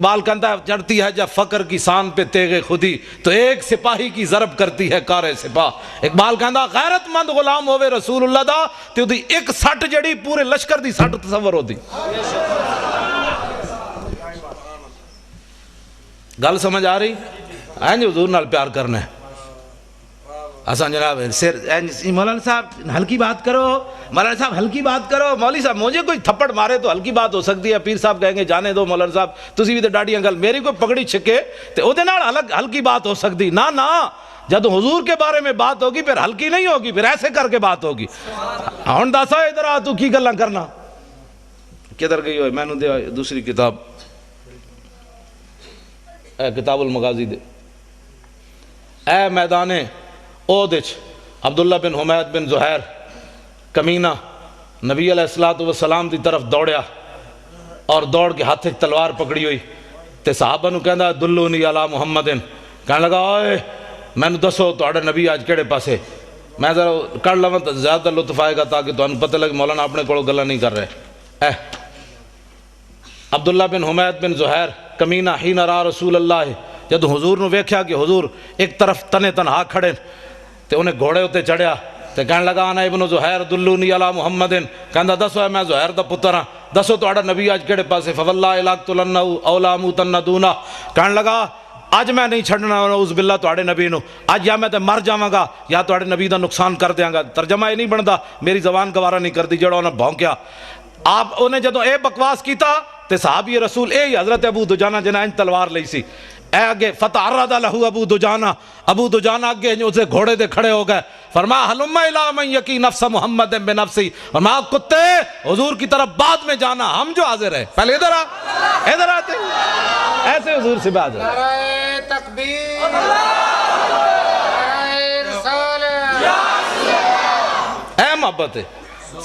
اقبال کہتا ہے چڑھتی ہے جب فقر کی سان پہ تیغ خودی تو ایک سپاہی کی ضرب کرتی ہے کار سپاہ۔ اقبال کہتا غیرت مند غلام ہوئے رسول اللہ دا تو دی ایک سٹ جڑی پورے لشکر دی سٹ تصور ہو دی۔ گل سمجھ آ رہی؟ جو حضور نال پیار کرنا ہے آسان جناب مولانا صاحب ہلکی بات کرو، مولانا صاحب ہلکی بات کرو، مولوی صاحب مجھے کوئی تھپڑ مارے تو ہلکی بات ہو سکتی ہے، پیر صاحب کہیں گے جانے دو مولانا صاحب تسی بھی تے ڈاڈیاں گل، میری کوئی پگڑی چھکے تے او دے نال ہلکی بات ہو سکتی نا نا، جب حضور کے بارے میں بات ہوگی پھر ہلکی نہیں ہوگی، پھر ایسے کر کے بات ہوگی۔ ہن دسا ادھر آ تو کی گلاں کرنا کدھر گئی ہوئے؟ میں نے دے دوسری کتاب اے کتاب المغازی دے اے میدان اودچ عبداللہ بن حمید بن زہیر کمینہ نبی علیہ السلام دی طرف دوڑیا اور دوڑ کے ہاتھ تلوار پکڑی ہوئی تے صحابہ نو کہندا دلونی علی محمدن، کہنے لگا اوئے میں نو دسو تہاڈا نبی آج کیڑے پاسے، میں ذرا کر لواں تو زیادہ لطف آئے گا تاکہ تانوں پتہ لگے مولانا اپنے کولوں گلاں نہیں کر رہے۔ اے عبداللہ بن حمید بن زہیر کمینہ حین را رسول اللہ، جب حضور نو ویکھیا کہ حضور ایک طرف تنے تنہا کھڑے تے انہیں گھوڑے ہوتے چڑھیا تے کہنے لگا انا ابن زہیر دلونی علی محمدن، کہندا دسو ہے میں زہیر دا پتر ہاں، دسو تہاڈا نبی آج کیڑے پاسے، فواللہ لاقتلنہ او لاموتن دونہ، کہنے لگا آج میں نہیں چھڑنا نعوذ باللہ تہاڈے نبی نو، آج یا میں تے مر جاواں گا یا تہاڈے نبی دا نقصان کر دیاں گا۔ ترجمہ یہ نہیں بندا، میری زبان گوارا نہیں کردی جڑا انہیں بھونکیا۔ آپ انہیں جدوں اے بکواس کیتا تے صحابی رسول اے حضرت ابو دجانہ جنہیں انج تلوار لئی سی، اے آگے فتعرض لہو ابو دجانہ، ابو دجانہ آگے اسے گھوڑے دے کھڑے ہو گئے، فرمایا حلم الی من یقی نفس محمد بنفسی، فرمایا کتے حضور کی طرف بعد میں جانا، ہم جو حاضر ہیں پہلے ادھر ادھر آتے ایسے حضور سے بعد نعرہ تکبیر، اے محبت ہے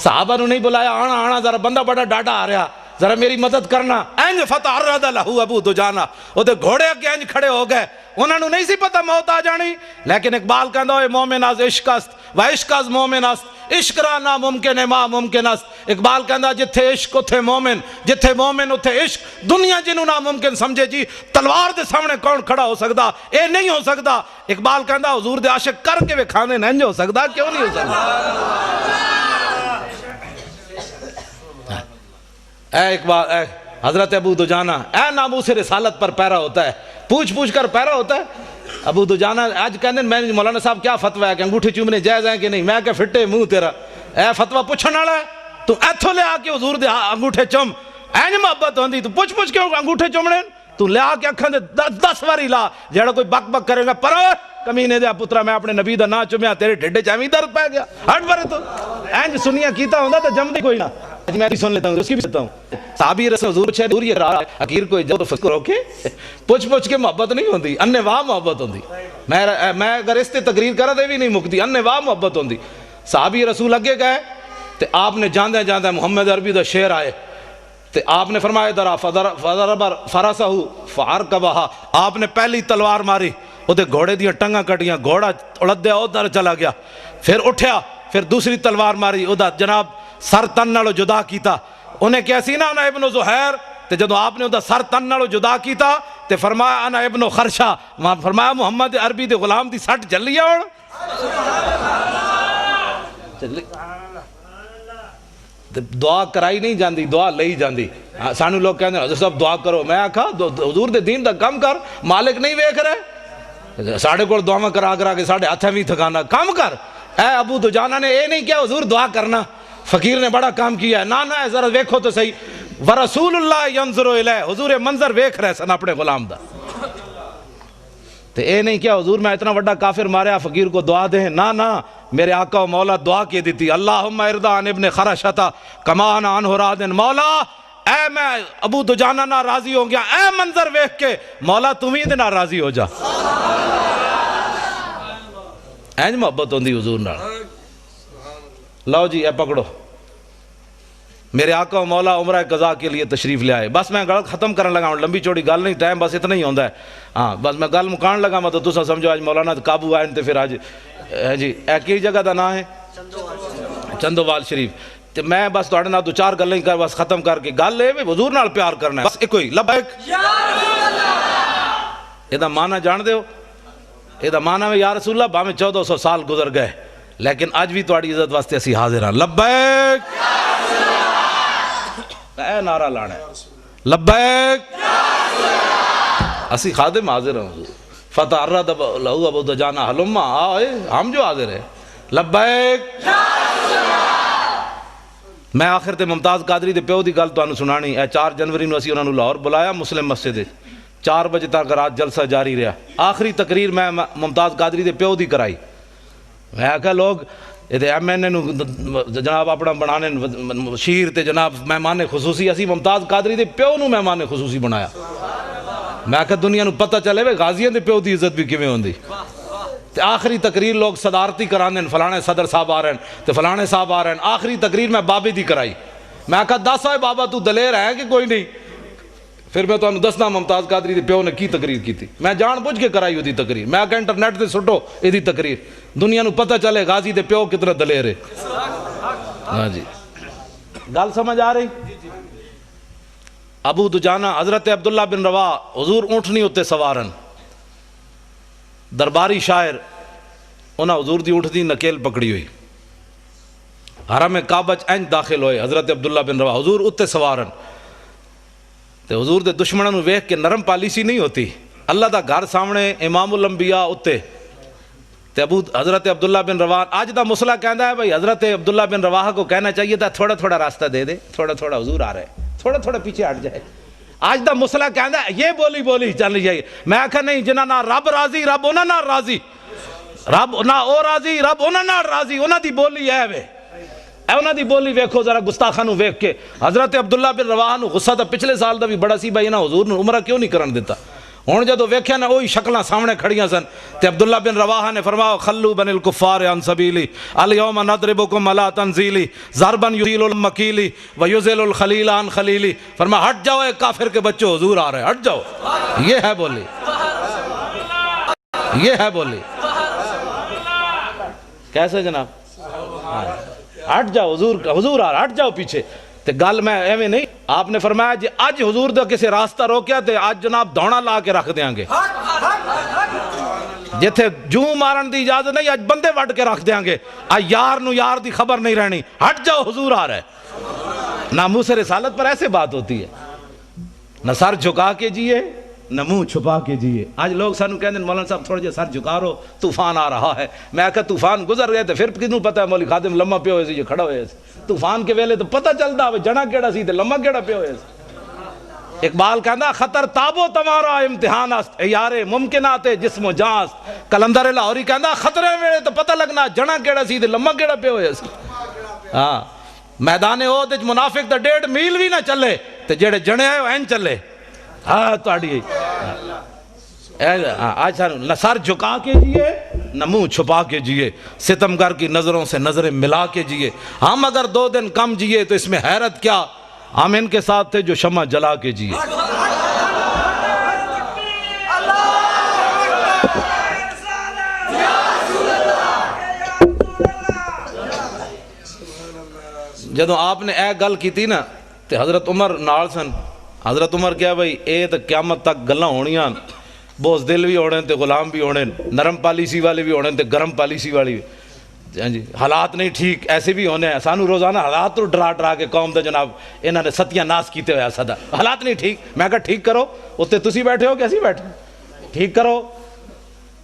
صحابہ نے نہیں بلایا آنا آنا ذرا بندہ بڑا ڈاٹا آ رہا ذرا میری مدد کرنا، اینج فتعرض لہو ابو دجانہ، وہ تے گھوڑے اگے اینج کھڑے ہو گئے، انہوں نے نہیں سی پتا موت آ جانی، لیکن اقبال کہندا اے مومن از عشق است و عشق از مومن است، عشق را ناممکن ہے ما ممکن است۔ اقبال کہندا جتھے عشق اتھے مومن، جتھے مومن اتھے عشق، دنیا جنہوں ناممکن سمجھے جی تلوار دے سامنے کون کھڑا ہو سکتا، اے نہیں ہو سکتا۔ اقبال کہندا حضور دے عاشق کر کے وکھاندے نہیں ہو سکتا، کیوں نہیں ہو سکتا؟ اے اقبال اے حضرت ابو دجانہ اے ناموس رسالت پر پیرا ہوتا ہے، پوچھ پوچھ کر پیرا ہوتا ہے۔ ابو دجانہ آج کہنے میں مولانا صاحب کیا فتوہ ہے کہ انگوٹھے چومنے جائز ہیں کہ نہیں، میں کہ فٹے منہ تیرا، اے فتوہ پوچھن والا ہے تو ایتھوں لے آ کے حضور دے انگوٹھے چوم، اینج محبت ہوندی تو پوچھ پوچھ کے انگوٹھے چومنے، تو لے آ کے اکھاں دے 10 واری لا، جیڑا کوئی بک بک کرے گا پر کمینے دیا پترا میں اپنے نبی دا نا چومیا تیرے ڈھڈے چاہویں درد پہ گیا، ہٹ پرے تو اینج سنیا کیتا ہوندا تو جمدی کوئی نہ، میں بھی سن لیتا ہوں اس کی بھی سنتا ہوں۔ صحابی رسول حضور چھے دور یہ رہا حقیر کوئی جو فکر ہو کے پوچھ پوچھ کے محبت نہیں ہوندی، انواع محبت ہوندی، میں اگر اس تے تقریر کرا دے بھی نہیں مکتی، انواع محبت ہوندی۔ صحابی رسول اگے گئے تے آپ نے جاندے جاندے محمد عربی دا شعر آئے تے آپ نے فرمایا درا فضرب فرسہ فارکبہا، آپ نے پہلی تلوار ماری وہ تے گھوڑے دیاں ٹنگاں کٹیاں، گھوڑا اڑد دیا ادھر چلا گیا، پھر اٹھیا، پھر دوسری تلوار ماری وہ جناب سر تن نالو جدا کیتا، انہیں کیا سی نا انا ابن زہیر، تے جدو آپ نے وہ سر تن نالو جدا کیتا تے فرمایا انا ابن خرشہ، فرمایا محمد عربی دے غلام دی سٹ جلی آن دعا کرائی نہیں جاندی، دعا لئی جاندی۔ سانو لوگ کہنے حضرت صاحب دعا کرو، میں آکھا حضور دے دین دا کم کر، مالک نہیں ویکھ رہے ساڑھے کو دعا کرا کرا کے ساڑھے ہاتھیں بھی تھکانا، کم کر۔ اے ابو دجانہ نے اے نہیں کیا حضور دعا کرنا، فقیر نے بڑا کام کیا ہے، نا نا ذرا ویکھو تو صحیح، ورسول اللہ ینظر الیہ، حضور منظر ویکھ رہے سن اپنے غلام دا، تے اے نہیں کیا حضور میں اتنا بڑا کافر ماریا فقیر کو دعا دیں، نا نا میرے آقا و مولا دعا کی دیتی، اللہم ارضا عن ابن خرشتا کما انا عنہ راض، مولا اے میں ابو دجانہ نہ راضی ہو گیا، اے منظر ویکھ کے مولا تم ہی دے نہ راضی ہو جا۔ اینج محبت ہوندی حضور نال۔ لو جی اے پکڑو، میرے آقا و مولا عمرہ قضا کے لیے تشریف لے آئے، بس میں گل ختم کرنے لگا ہوں، لمبی چوڑی گل نہیں، ٹائم بس اتنا ہی ہوندا ہے، ہاں بس میں گل مکان لگا میں تو تسا سمجھو آج مولانا قابو آئے تے پھر آج جی اے کی جگہ دا نام ہے چندوال شریف، تے میں بس تہاڈے نال دو چار گلاں ہی کر بس ختم کر کے گل اے حضور نال پیار کرنا ہے، بس ایک ہوئی لبیک یہ معنی جان دے ہو؟ یہ معنی میں یا رسول اللہ باویں 1400 سال گزر گئے لیکن اج بھی تہاڈی عزت واسطے اسی حاضر ہیں. لبیک اے نعرہ لانا ہے لبیک اسی خادم حاضر ہیں. فتح الرد لہو ابو دجانہ حلما آئے ہم جو حاضر ہیں. لبیک. میں آخر تے ممتاز قادری دے پیو دی گل تانوں سنانی. اے 4 جنوری نو اسی انہاں نوں لاہور بلایا مسلم مسجد 4 بجے تک رات جلسہ جاری رہا. آخری تقریر میں ممتاز قادری دے پیو دی کرائی. میں آکھا لوگ ایم این اے جناب اپنا بنانے شیر تے جناب مہمان خصوصی اسی ممتاز قادری دے پیو نو مہمان خصوصی بنایا. میں آکھا دنیا نو پتہ چلے وے غازیاں دے پیو دی عزت بھی کیویں ہوندی. تے آخری تقریر لوگ صدارتی کرانے فلانے صدر صاحب آ رہے ہیں تے فلانے صاحب آ رہے ہیں. آخری تقریر میں بابے دی کرائی. میں آکھا دس آئے بابا تو دلیر ہے کہ کوئی نہیں. پھر میں تمہیں دسنا ممتاز قادری دے پیو نے کی تقریر کی تھی. میں جان بوجھ کے کرائی ہوتی تقریر. میں آکھا انٹرنیٹ تے سٹو یہ تقریر دنیا نو پتہ چلے غازی دے پیو کتنا دلیر ہے. ہاں جی گل سمجھ آ رہی. ابو دجانہ حضرت عبداللہ بن رواح حضور اونٹنی ہوتے سوارن درباری شاعر انہاں حضور دی اونٹ دی نکیل پکڑی ہوئی. حرم کعبہ انج داخل ہوئے حضرت عبداللہ بن رواح حضور اتے سوارن تے حضور دے دشمنوں نو ویکھ کے نرم پالیسی نہیں ہوتی. اللہ دا گھر سامنے امام الانبیاء اتے تے حضرت عبداللہ بن رواح آج دا مسئلہ کہندا ہے بھائی حضرت عبداللہ بن رواح کو کہنا چاہیے تھا تھوڑا تھوڑا راستہ دے دے تھوڑا تھوڑا حضور آ رہے تھوڑا تھوڑا پیچھے ہٹ جائے. آج دا مسئلہ کہندا ہے یہ بولی چل جائے. میں آکھا نہیں جنہاں نہ رب راضی رب انہاں نال راضی رب نہ او راضی رب انہاں نال راضی. انہاں دی بولی ہے وے اے انہاں دی بولی ویکھو ذرا گستاخاں نو ویکھ کے. حضرت عبداللہ بن رواح نو غصہ تا پچھلے سال دا بھی بڑا سی بھائی انہاں حضور نو عمرہ کیوں نہیں کرن دیتا. ہن جدوں ویکھیا نا وہی شکلاں سامنے کھڑیاں سن تے عبداللہ بن رواح نے فرمایا خلو بن الکفار عن سبیلی الیوم نضربکم علی تنزیلی ضربا یزیل المکیلی ویزل الخلیل عن خلیلی. فرمایا ہٹ جاؤ اے کافر کے بچوں حضور آ رہے ہٹ جاؤ. یہ ہے بولی یہ ہے بولی. کیسے جناب ہٹ جاؤ حضور آ رہا ہٹ جاؤ پیچھے. تے گل میں ایویں نہیں. آپ نے فرمایا جی اج حضور دا کسے راستہ روکیا تے اج جناب دوڑا لا کے رکھ دیاں گے. جتھے جوں مارن دی اجازت نہیں اج بندے وڈ کے رکھ دیاں گے. یار نو یار دی خبر نہیں رہنی. ہٹ جاؤ حضور آ رہا ہے. ناموس رسالت پر ایسے بات ہوتی ہے. نہ سر جھکا کے جیے نہ منہ چھپا کے جیے. آج لوگ سانو کہندے مولانا صاحب تھوڑے جے سر جھکا رہو طوفان آ رہا ہے. میں کہا طوفان گزر گئے تے پھر کنوں پتہ ہے مولوی خادم لمحہ پہ ہوئے سی جو کھڑا ہوئے سی. طوفان کے ویلے تو پتہ چلدا ہوئے جنا کیڑا سی تے لمحہ کیڑا پہ ہوئے سی. اقبال کہندا خطر تابو تمہارا امتحان است یارے ممکنات جسم و جان است. کلندر لاہوری کہندا خطرے ویلے تو پتہ لگنا جنا کیڑا سی تے لمحہ کیڑا پہ ہوئے سی. ہاں میدان احد وچ منافق دا 1.5 میل بھی نہ چلے تے جڑے جنے آئے این چلے. ہاں تہاڈی آج نہ سر جھکا کے جیے نہ منہ چھپا کے جیے. ستمگر کی نظروں سے نظریں ملا کے جیے. ہم اگر 2 دن کم جیے تو اس میں حیرت کیا. ہم ان کے ساتھ تھے جو شمع جلا کے جیے. جدوں آپ نے اے گل کی تھی نا تے حضرت عمر نال سن. حضرت عمر کیا بھائی اے تو قیامت تک گلاں ہونیاں. بوز دل بھی ہونے تے غلام بھی ہونے نرم پالیسی والے بھی ہونے تے گرم پالیسی والی بھی. جی حالات نہیں ٹھیک ایسے بھی ہونے ہیں. سانو روزانہ حالات تو ڈرا کے قوم دا جناب انہوں نے ستیاں ناس کیتے ہوئے سدا حالات نہیں ٹھیک. میں کہا ٹھیک کرو اتنے تسی بیٹھے ہو کیسی بیٹھے ٹھیک کرو.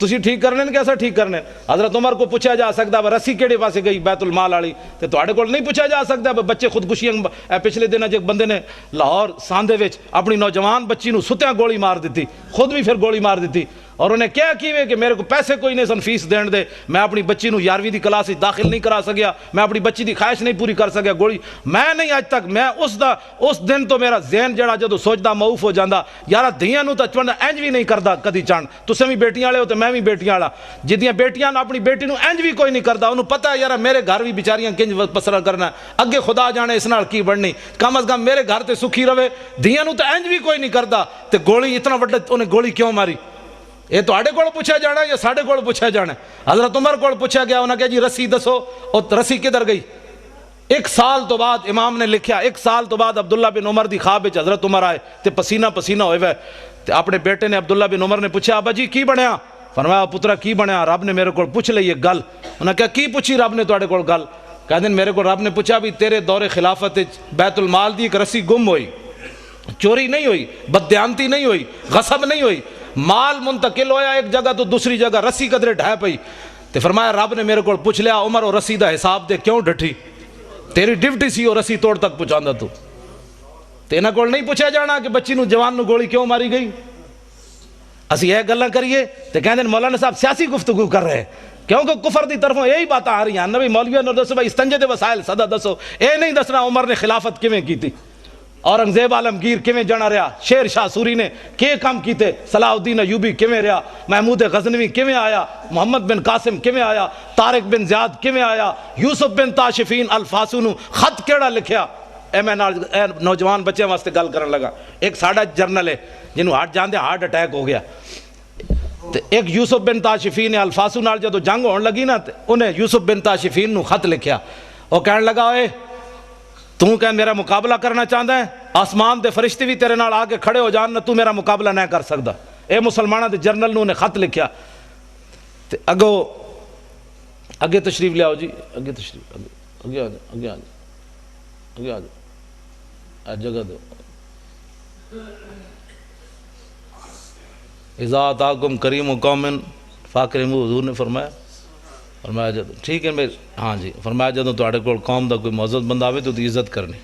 تسی ٹھیک کرنے کیسا ٹھیک کرنے. حضرت عمر کو پوچھا جا سکتا ہے رسی کیڑے پاسے گئی بیت المال والی تے تواڈے کول نہیں پوچھا جا سکتا. بچے خودکشیاں پچھلے دن ایک بندے نے لاہور ساندے وچ اپنی نوجوان بچی نو ستیاں گولی مار دیتی خود بھی پھر گولی مار دیتی. اور انہیں کیا کیوے کہ میرے کو پیسے کوئی نہیں سن فیس دین دے میں اپنی بچی نو 11ویں دی کلاس داخل نہیں کرا سکیا. میں اپنی بچی دی خواہش نہیں پوری کر سکیا. گولی میں نہیں اج تک میں اس دن تو میرا ذہن جڑا جدوں سوچدا معوف ہو جاندا یارا دھیاں نو تے چوندا انج بھی نہیں کردا کدی چان. تسیں بھی بیٹیاں والے ہو تے میں بھی بیٹیاں والا. جدیاں بیٹیاں اپنی بیٹی نو انج بھی کوئی نہیں کردا. انہوں پتہ ہے یارا میرے گھر بھی بیچاریاں کنج پسرا کرنا اگے خدا جانے اس نال کی بننی. کم از کم میرے گھر تے سکھی رہے. دھیاں نو تے انج بھی کوئی نہیں کردا تے گولی اتنا وڈا انہیں گولی کیوں ماری. یہ تواڈے کول پوچھا جانا یا ساڈے کول پوچھا جانا. حضرت عمر کول پوچھا گیا انہاں کہا جی رسی دسو اور رسی کدھر گئی. 1 سال تو بعد امام نے لکھیا 1 سال تو بعد عبداللہ بن عمر دی خواب وچ حضرت عمر آئے تے پسینہ پسینہ ہوئے ہوئے تے اپنے بیٹے نے عبداللہ بن عمر نے پوچھا ابا جی کی بنیا؟ فرمایا پترا کی بنیا رب نے میرے کو پوچھ لئی ایک گل. انہاں کہا کی پوچھی رب نے تواڈے کول گل؟ کہندے میرے کو رب نے پوچھا بھی تیرے دور خلافت بیت المال دی ایک رسی گم ہوئی, چوری نہیں ہوئی, بددیانتی نہیں ہوئی, غصب نہیں ہوئی, مال منتقل ہویا ایک جگہ تو دوسری جگہ, رسی قدرے ڈھہ پئی. تے فرمایا رب نے میرے کو پوچھ لیا عمر وہ رسی دا حساب دے کیوں ڈٹھی؟ تیری ڈیوٹی سی وہ رسی توڑ تک پہنچاندا تو. تے انہاں کول نہیں پوچھا جانا کہ بچی نو جوان نو گولی کیوں ماری گئی. اسی یہ گلاں کریے تے کہندے مولانا صاحب سیاسی گفتگو کر رہے ہیں کیونکہ کفر دی طرفوں یہی باتیں آ رہی ہیں. نبی مولویوں نے دسو بھائی استنجے دے وسائل صدا دسو, اے نہیں دسنا عمر نے خلافت کیویں کیتی, اورنگزیب عالمگیر کیویں جنا رہا, شیر شاہ سوری نے کے کام کیتے, صلاح الدین ایوبی کیویں رہا, محمود غزنوی کیویں آیا, محمد بن قاسم کیویں آیا, طارق بن زیاد کیویں آیا, یوسف بن تاشفین الفاسو نو خط کیڑا لکھیا. اے میں نوجوان بچے واسطے گل کرن لگا. ایک ساڈا جرنل ہے جنوں ہارٹ جاندے ہارٹ اٹیک ہو گیا, تے ایک یوسف بن تاشفین الفاسو نال جدو جنگ ہون لگی نا تے انہیں یوسف بن تاشفین نو خط لکھیا. وہ کہن لگا اے تو کہ میرا مقابلہ کرنا چاہتا ہے, آسمان دے فرشتے بھی تیرے نال آ کے کھڑے ہو جان نہ تو میرا مقابلہ نہیں کر سکتا. اے مسلمانہ دے جرنل نو نے خط لکھیا. تے اگے تشریف لے آؤ جی, اگے تشریف, اگے آ جاؤ, اگے آ جاؤ, اگے آ جاؤ, جگہ دو. اذا آتاکم کریم قوم فاکرموا, حضور نے فرمایا جدو ٹھیک ہے میرے ہاں جی, فرمایا جدو تواڈے کول قوم دا کوئی معزز بندہ آوے تو عزت کرنی.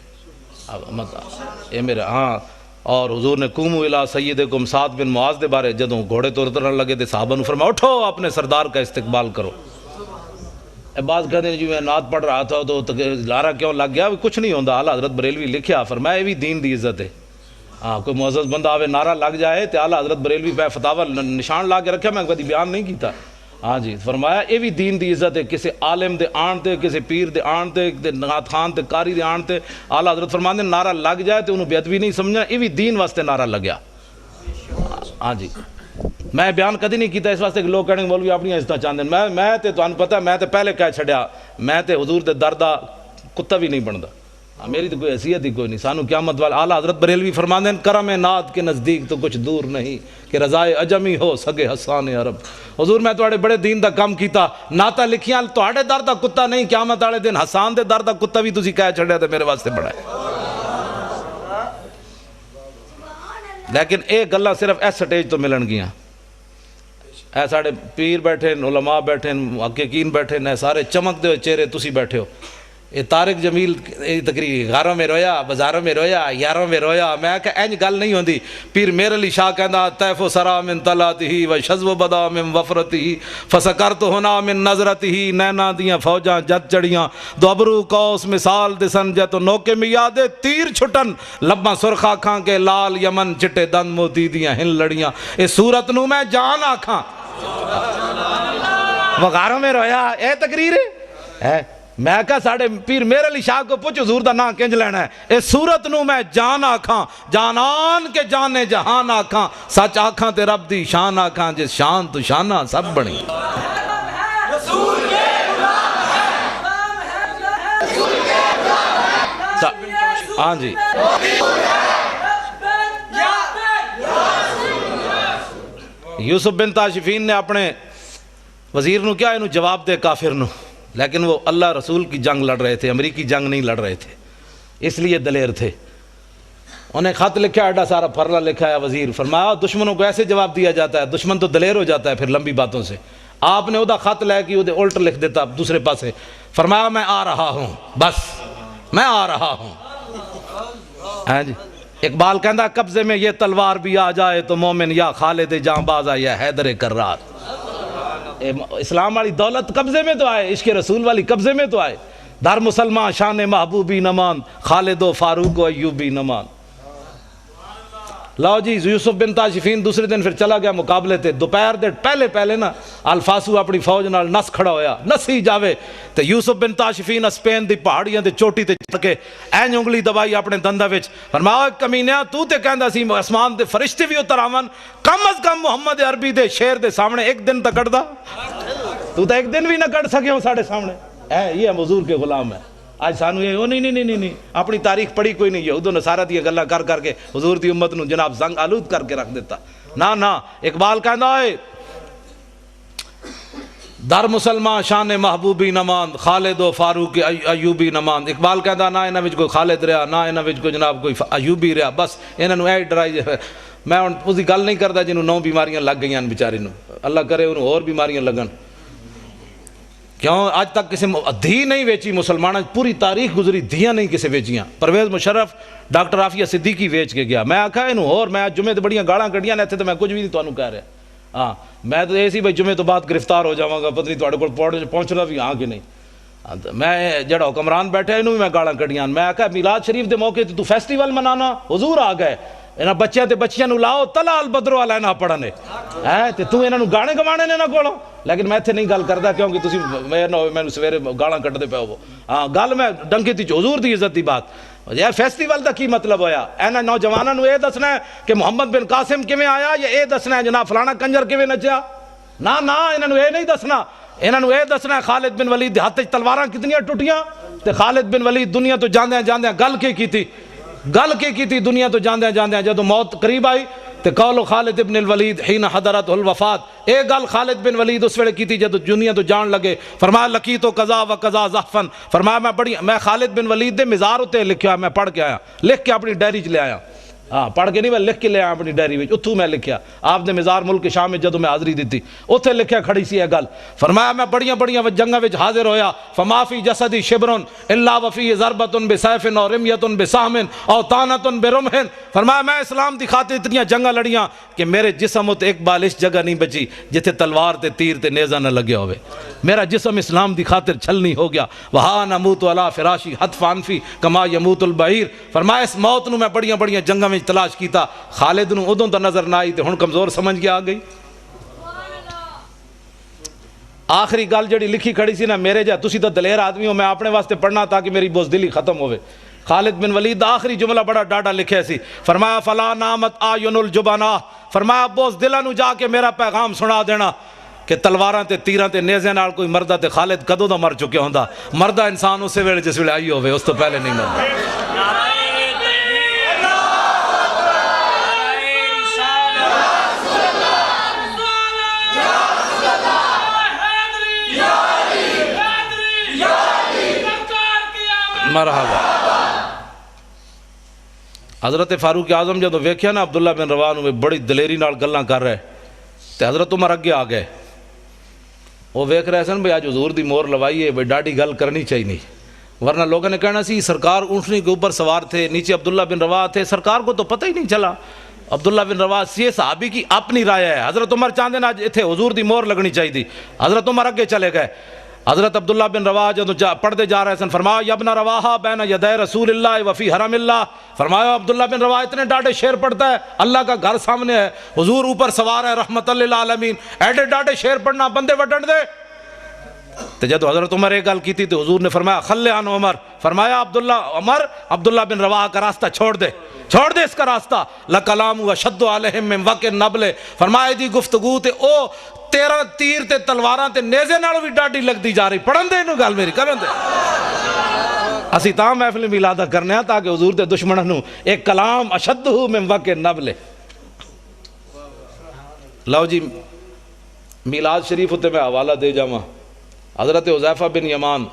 اے میرے ہاں. اور حضور نے قوموا الی سیدکم سعد بن معاذ دے بارے جدو گھوڑے تو اترن لگے تے صحابہ نے فرمایا اٹھو اپنے سردار کا استقبال کرو. بعض کہتے ہیں جی میں نعت پڑھ رہا تھا تو لارا کیوں لگ گیا, کچھ نہیں ہوندا. اعلیٰ حضرت بریلوی لکھیا فرمایا یہ بھی دین دی عزت ہے. ہاں کوئی معزز بندہ آوے نعرہ لگ جائے تے اعلیٰ حضرت بریلوی پہ فتاوی نشان لا کے رکھا, میں کبھی بیان نہیں کیتا. ہاں جی فرمایا یہ بھی دین دی عزت ہے. کسی عالم دے آن تے, کسی پیر دے آن تے, نعت خان تے, قاری دے آن تے اعلیٰ حضرت فرماندے نعرہ لگ جائے تے انہوں بے ادبی نہیں سمجھنا, یہ بھی دین واسطے نعرہ لگیا. ہاں جی میں بیان کدی نہیں کیتا اس واسطے کہ لوگ کہنے مولوی اپنی عزتاں چاہتے ہیں. میں تے تانوں پتہ میں تے پہلے کہہ چھڈیا میں تے حضور دے در دا کتا بھی نہیں بندا. میری تو کوئی حیثیت ہی کوئی نہیں. سانو قیامت والا اعلیٰ حضرت بریلوی فرماندے ہیں کرم نعت کے نزدیک تو کچھ دور نہیں کہ رضائے عجمی ہو سگے حسان عرب. حضور میں تواڈے بڑے دین دا کام کیتا, نعتاں لکھیاں تواڈے در دا کتا نہیں, قیامت والے دن حسان دے در دا کتا بھی تسی کہہ چھڈیا تے میرے واسطے بڑا ہے. لیکن اے گلاں صرف اس سٹیج تو ملن گیاں. اے ساڑے پیر بیٹھے, علماء بیٹھے, محققین بیٹھے, اے سارے چمک دے چہرے تسی بیٹھے ہو. یہ طارق جمیل تقریر گھروں میں رویا, بازاروں میں رویا, یاروں میں رویا. میں کہ اینج گل نہیں ہوندی. پیر میر علی شاہ کہندا طیف و سرا من طلعتہ و شذ و بدا من وفرتہ فسکرت ہنا من نظرتہ. نینا دیاں فوجاں جت چڑیاں دو ابرو قوس مثال دسن جت نوکے میں یادے تیر چھٹن لباں سرخ آکھاں کے لال یمن چٹے دند موتی دیاں ہن لڑیاں. اے صورت نو میں جان آکھاں. وہ گھروں میں رویا اے تقریر ہے. میں کہا ساڑھے پیر میر علی شاہ کو پوچھ حضور دا نام کنج لینا ہے. اس صورت نو میں جان آکھاں, جانان کے جانے جہان آکھاں, سچ آکھاں تے رب دی شان آکھاں, جس شان تو شانہ سب بنی. ہاں جی یوسف بن تاشفین نے اپنے وزیر نو کیا انہوں جواب دے کافر نو, لیکن وہ اللہ رسول کی جنگ لڑ رہے تھے, امریکی جنگ نہیں لڑ رہے تھے, اس لیے دلیر تھے. انہیں خط لکھا ایڈا سارا پھرلا لکھا ہے وزیر. فرمایا دشمنوں کو ایسے جواب دیا جاتا ہے, دشمن تو دلیر ہو جاتا ہے پھر لمبی باتوں سے. آپ نے ادا خط لے کے ادھے الٹ لکھ دیتا دوسرے پاسے. فرمایا میں آ رہا ہوں, بس میں آ رہا ہوں. ہاں جی اقبال کہندا قبضے میں یہ تلوار بھی آ جائے تو مومن یا خالد جاں بازا یا حیدر کرار. اسلام والی دولت قبضے میں تو آئے, عشق رسول والی قبضے میں تو آئے. در مسلمان شان محبوبی نمان, خالد و فاروق و ایوبی نمان. لاؤ جی یوسف بن تاشفین دوسرے دن پھر چلا گیا مقابلے تے. دوپہر دے پہلے نا الفاسو اپنی فوج نال نس کھڑا ہویا, نسی جاوے تے یوسف بن تاشفین اسپین دی پہاڑیاں دے چوٹی تے چڑھ کے این انگلی دبائی اپنے دندہ وچ. فرمایا کمینیا تو تے کہندا سی آسمان دے فرشتے بھی اتر آون, کم از کم محمد عربی دے شیر دے سامنے ایک دن تک کٹ دا. تو تے ایک دن بھی نہ کٹ سکے ہو ساڑھے سامنے. یہ حضور کے غلام ہے. اج سانو یہ نہیں اپنی تاریخ پڑھی کوئی نہیں، یہود و نصارہ دی گلاں کر کر کے حضور دی امت نو جناب زنگ آلود کر کے رکھ دیتا۔ نہ اقبال کہندا ہے در مسلمان شان محبوبی نماند، خالد و فاروق ایوبی نماند۔ اقبال کہندا نہ انہاں وچ کوئی خالد رہا، نہ انہاں وچ کوئی جناب کوئی ایوبی رہا، بس انہاں نو اے ڈرائی میں ہن اس دی گل نہیں کردا جنوں 9 بیماریاں لگ گئیاں بیچارے نو، اللہ کرے انہوں اور بیماریاں لگن۔ کیوں آج تک کسی دھی نہیں ویچی مسلمانوں، پوری تاریخ گزری دھیاں نہیں کسی ویچیاں۔ پرویز مشرف ڈاکٹر عافیہ صدیقی ویچ کے گیا، میں آکھا انہوں اور میں جمعے تے بڑیاں گالاں کڈیاں نے، اتھے تے میں کچھ بھی نہیں تانوں کہہ رہا۔ ہاں میں تو ایسی بھائی جمعے تو بعد گرفتار ہو جاواں گا، پتہ نہیں تواڈے کول پہنچنا بھی ہاں کہ نہیں۔ میں جڑا حکمران بیٹھا انہوں بھی میں گالاں کڈیاں، میں آکھا میلاد شریف دے موقع تے تو فیسٹیول منانا، حضور آ گئے، انہاں بچیاں تے بچیاں نو لاؤ تلا البدر والا نہ پڑھنے تے تو انہاں نو گانے گوانے نے نہ کولو۔ لیکن میں اتنے نہیں گل کردا کیونکہ تسی میں سویرے گالاں کڈدے پے ہو۔ ہاں گل میں ڈنکی تے حضور دی عزت دی بات، یہ فیسٹیول دا کی مطلب ہویا؟ انہاں نوجواناں نو یہ دسنا ہے کہ محمد بن قاسم کیویں آیا، یا یہ دسنا ہے جناب فلانا کنجر کیویں نچیا؟ نہ انہاں نو یہ نہیں دسنا، انہاں نو یہ دسنا ہے خالد بن ولید دے ہاتھ وچ تلواراں کتنیاں ٹوٹیاں تے خالد بن ولید دنیا تو جاندیاں جاندیاں گل کی کیتی دنیا تو جاندیاں جاندیاں جدوں موت قریب آئی تے قول خالد بن الولید حین حضرت الوفات، اے گل خالد بن ولید اس ویلے کیتی جدوں دنیا تو جان لگے، فرمایا لقیت قضا و قضا زحفن، فرمایا میں خالد بن ولید دے مزار اتے لکھیا، میں پڑھ کے آیا، لکھ کے اپنی ڈائری چ لے آیا۔ ہاں پڑھ کے نہیں، میں لکھ کے لے آیا اپنی ڈائری وچ، اتھوں میں لکھیا آپ نے مزار ملک شام میں جدوں میں حاضری دیتی اتھے لکھیا کھڑی سی یہ گل، فرمایا میں بڑیاں جنگاں وچ حاضر ہویا، فما فی جسدی شبر الا وفی ضربۃ بسیف او رمیۃ بسہم او طعنۃ برمح، فرمایا میں اسلام دی خاطر اتنیاں جنگاں لڑیاں کہ میرے جسم تے ایک بالش جگہ نہیں بچی جتھے تلوار تے تیر تے نیزہ نہ لگیا ہوئے، میرا جسم اسلام دی خاطر چھلنی ہو گیا۔ وہاں نموت علی فراشی حتف انفی کما یموت البعیر، فرمایا اس موت نو میں بڑیاں جنگاں میں تلاش کیتا، خالد نو ادوں تو نظر نہ آئی تے ہن کمزور سمجھ کے آ گئی۔ آخری گل جڑی لکھی کھڑی سی نا میرے جا، تسی تو دلیر آدمی ہو، میں اپنے واسطے پڑھنا تاکہ میری بزدلی ختم ہوئے۔ خالد بن ولید دا آخری جملہ بڑا ڈاڈا لکھے سی، فرمایا فلا نامت آیون الجبنا، فرمایا بزدلاں نو جا کے میرا پیغام سنا دینا کہ تلواراں تے تیراں تے نیزے نال کوئی مردہ تے خالد کدوں دا مر چکے ہوندا، مردہ انسان اسے ویلے جس ویلے آئی ہوئے، اس تو پہلے نہیں مردا۔ مرحبا۔ حضرت فاروق اعظم جدوں ویکھیا نا عبداللہ بن رواح نو بڑی دلیری نال گلاں کر رہے تے حضرت عمر اگے آ گئے، وہ ویکھ رہے سن بھئی آج حضور دی مور لوائی ہے، بھئی ڈاڈی گل کرنی چاہیے، ورنہ لوگوں نے کہنا سی سرکار اونٹنی کے اوپر سوار تھے، نیچے عبداللہ بن رواح تھے، سرکار کو تو پتہ ہی نہیں چلا۔ عبداللہ بن رواح یہ صحابی کی اپنی رائے ہے، حضرت عمر چاہتے ہیں آج اتھے حضور دی مور لگنی چاہیے تھی، حضرت عمر اگے چلے گئے۔ حضرت عبداللہ بن رواح جدوں پڑھتے جا رہے سن، فرمایا یا ابن رواحہ بین یدی رسول اللہ وفی حرم اللہ، فرمایا عبداللہ بن رواح اتنے ڈاڈے شعر پڑھتا ہے، اللہ کا گھر سامنے ہے، حضور اوپر سوار ہے رحمت للعالمین، ایڈے ڈاڈے شعر پڑھنا بندے وڈن دے۔ تو جدو حضرت عمر ایک گل کی تھی تو حضور نے فرمایا خلی عن عمر، فرمایا عبداللہ بن رواح کا راستہ چھوڑ دے اس کا راستہ، لکلام اشد علیہم من وقع النبل، فرمایا دی گفتگو تے او تیرہ تیر تے تلواراں تے نیزے نالوں بھی ڈاڈی لگتی جا رہی، پڑھن دے انہوں گل میری کرن دے۔ اسی تاں محفل میلادہ کرنے ہیں تاکہ حضور تے دشمنوں نو ایک کلام اشد من وقع النبل۔ لو جی میلاد شریف ہوتے میں حوالہ دے جاواں، حضرت حذیفہ بن یمان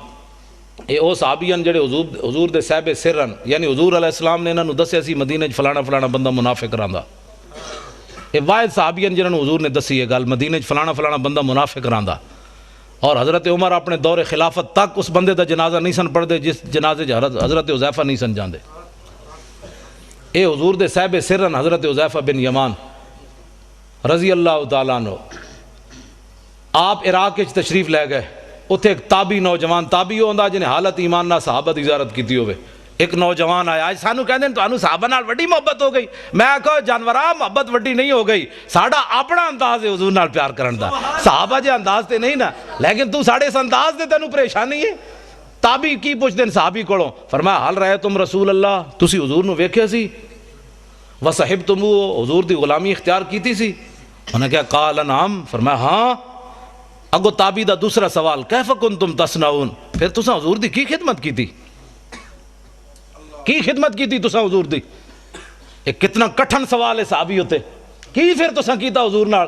یہ او صحابیان جڑے حضور دے صاحب سرن، یعنی حضور علیہ السلام نے انہوں نے دسیا سی مدینہ فلانا بندہ منافق رہندا، یہ واحد صحابیان جنہوں حضور نے دسی یہ گل مدینہ فلانا بندہ منافق رہندا، اور حضرت عمر اپنے دور خلافت تک اس بندے دا جنازہ نہیں سن پڑھ دے جس جنازے حضرت حذیفہ نہیں سن جاندے۔ اے حضور دے صاحب سرن حضرت حذیفہ بن یمان رضی اللہ تعالیٰ عنہ، آپ عراق کے تشریف لے گئے، اتھے ایک تابی نوجوان تابی ہوندا جنہیں حالت ایمان نہ صحابہ دی زیارت کیتی ہوئے، ایک نوجوان آیا، آج سانو کہندے ہیں تو صحابہ نال وڈی محبت ہو گئی، میں کہا جانورہ محبت وڈی نہیں ہو گئی، ساڑا اپنا انداز ہے حضور نال پیار کرن دا، صحابہ جے انداز تے نہیں نا، لیکن تو ساڑے اس انداز دے تینوں پریشانی ہے۔ تابی کی پوچھ دیں صحابی کولوں، فرمایا حل رہے تم رسول اللہ، تسی حضور نو ویکھیا سی، وصحبتمو حضور دی غلامی اختیار کیتی سی، انہوں نے کہا قال نعم، فرمایا ہاں۔ اگو تابی دا دوسرا سوال کیف کنتم تصنعون، پھر تساں حضور دی کی خدمت کی تھی؟ کی خدمت کی تھی تساں حضور دی؟ ایک کتنا کٹھن سوال ہے صحابی ہوتے کی پھر تساں کیتا حضور نال؟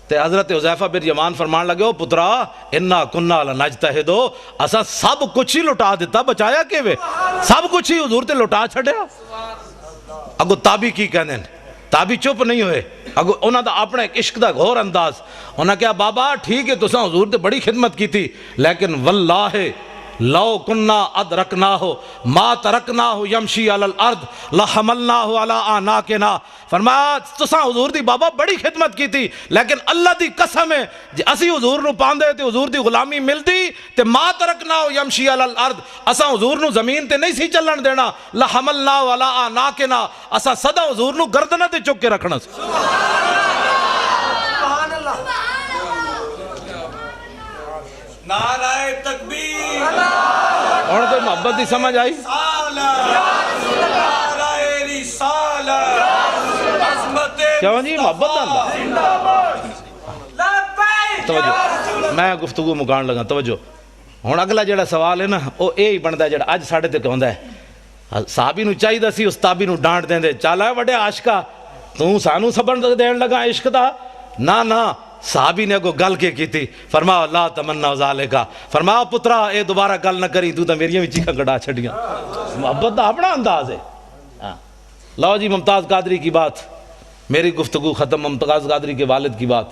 تے حضرت حذیفہ بن یمان فرمان لگے او پترا انا کنا لنجتہدو اساں سب کچھ ہی لٹا دیتا بچایا کیویں؟ سب کچھ ہی حضور تے لٹا چھڈیا۔ اگو تابی کی کہندے ہیں، تابی چپ نہیں ہوئے، اگو انہاں دا اپنا ایک عشق دا غور انداز، انہاں کہا بابا ٹھیک ہے تساں حضور تے بڑی خدمت کی تھی لیکن واللہ لو کننا ادرکناہ ما ترکناہ یمشی علی الارض لحملناہ علی اعناقنا۔ فرمایا تساں حضور دی بابا بڑی خدمت کی تھی لیکن اللہ دی قسم ہے جی اسی حضور نو پاندے تے حضور دی غلامی ملدی تے ما ترکناہ یمشی علی الارض، اساں حضور نو زمین تے نہیں سی چلن دینا، لحملناہ علی اعناقنا، اساں سدا حضور نو گردنہ تے چک کے رکھنا سی۔ نعرہ تکبیر، اور کوئی محبت دی سمجھ آئی؟ نعرہ رسالت، عظمت کیوں جی محبت دا توجہ میں گفتگو مکان لگا توجہ ہن اگلا جڑا سوال ہے نا وہ یہی بنتا ہے جڑا اج ساڈے تے ہوندا ہے۔ صحابی نو چاہیے سی اس تابی نو ڈانٹ دیندے چل اے وڈے عاشقا تو سانو سبن دین لگا عشق دا، نہ صحابی نے کو گل کے کی تھی، فرمایا لا تمنا ذالکا، فرمایا پترا اے دوبارہ گل نہ کری تو میریاں بھی چیخاں کڑا چھڑیاں۔ محبت دا اپنا انداز ہے۔ لو جی ممتاز قادری کی بات، میری گفتگو ختم، ممتاز قادری کے والد کی بات۔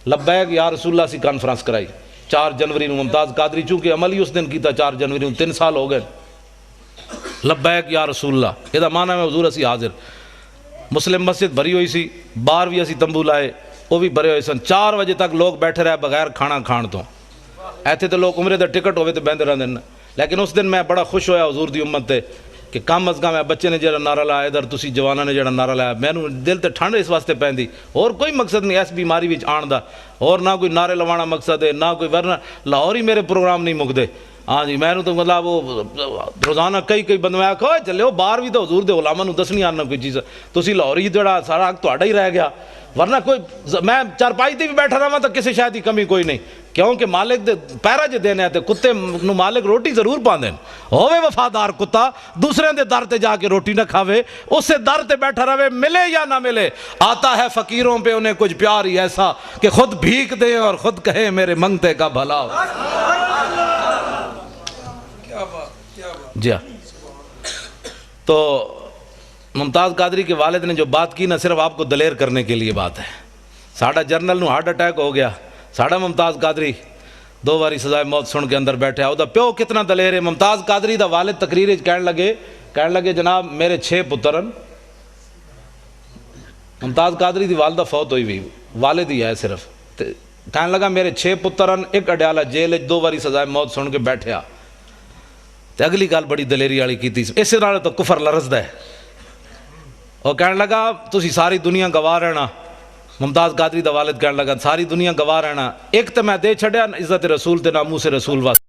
لبیک یا رسول اللہ سی کانفرنس کرائی 4 جنوری نو، ممتاز قادری چونکہ عمل ہی اس دن کیتا 4 جنوری نو، 3 سال ہو گئے۔ لبیک یا رسول اللہ یہ معنی میں حضور اسی حاضر۔ مسلم مسجد بھری ہوئی سی، باہر بھی اسی تمبو لائے وہ بھی بھرے ہوئے سن، 4 بجے تک لوگ بیٹھے رہے بغیر کھانا کھان تو، ایتھے تو لوگ عمرے دے ٹکٹ ہوئے تو بہندے رہندے ہیں۔ لیکن اس دن میں بڑا خوش ہویا حضور دی امت تے کہ کم از کم ہے بچے نے جڑا نعرہ لایا ادھر تسی جواناں نے جڑا نعرہ لایا، میں دل تے ٹھنڈ اس واسطے پیندی، اور کوئی مقصد نہیں اس بیماری وچ آن دا، اور نہ کوئی نعرے لوانا مقصد ہے، نہ کوئی، ورنہ لاہور ہی میرے پروگرام نہیں مکدے۔ ہاں جی میں تو مطلب وہ روزانہ کئی بندے آکھو چلے ہو باہر بھی تو حضور دے علماء نو دسنی آنا کوئی چیز، تسی لاہور ہی جڑا سارا تہاڈا ہی رہ گیا، ورنہ کوئی میں چارپائی تے بھی بیٹھا رہا تو کسی شاید کی کمی کوئی نہیں، کیونکہ مالک دے پیرا جے دینے آتے کتے نو مالک روٹی ضرور پاندے ہووے وفادار کتا، دوسرے دے در تے جا کے روٹی نہ کھاوے، اسے در تے بیٹھا رہے ملے یا نہ ملے۔ آتا ہے فقیروں پہ انہیں کچھ پیار ہی ایسا کہ خود بھیک دیں اور خود کہیں میرے منگتے کا بھلا ہو۔ جی ہاں، تو ممتاز قادری کے والد نے جو بات کی نہ صرف آپ کو دلیر کرنے کے لیے بات ہے۔ ساڑھا جرنل نو ہارٹ اٹیک ہو گیا، ساڑھا ممتاز قادری 2 باری سزائے موت سن کے اندر بیٹھے، او دا پیو کتنا دلیر ہے۔ ممتاز قادری دا والد تقریر کہنے لگے جناب میرے 6 پترن، ممتاز قادری دی والدہ فوت ہوئی والد ہی ہے صرف، کہنے لگا میرے 6 پترن، ایک اڈیالہ جیل 2 باری سزائے موت سن کے بیٹھیا، تے اگلی گل بڑی دلیری والی کی تھی، اس نال تو کفر لرزدا ہے۔ اور کہنے لگا تسی ساری دنیا گواہ رہنا، ممتاز قادری دا والد کہنے لگا ساری دنیا گواہ رہنا، ایک تے میں دے چھڑیا عزت رسول تے ناموس رسول واسطے۔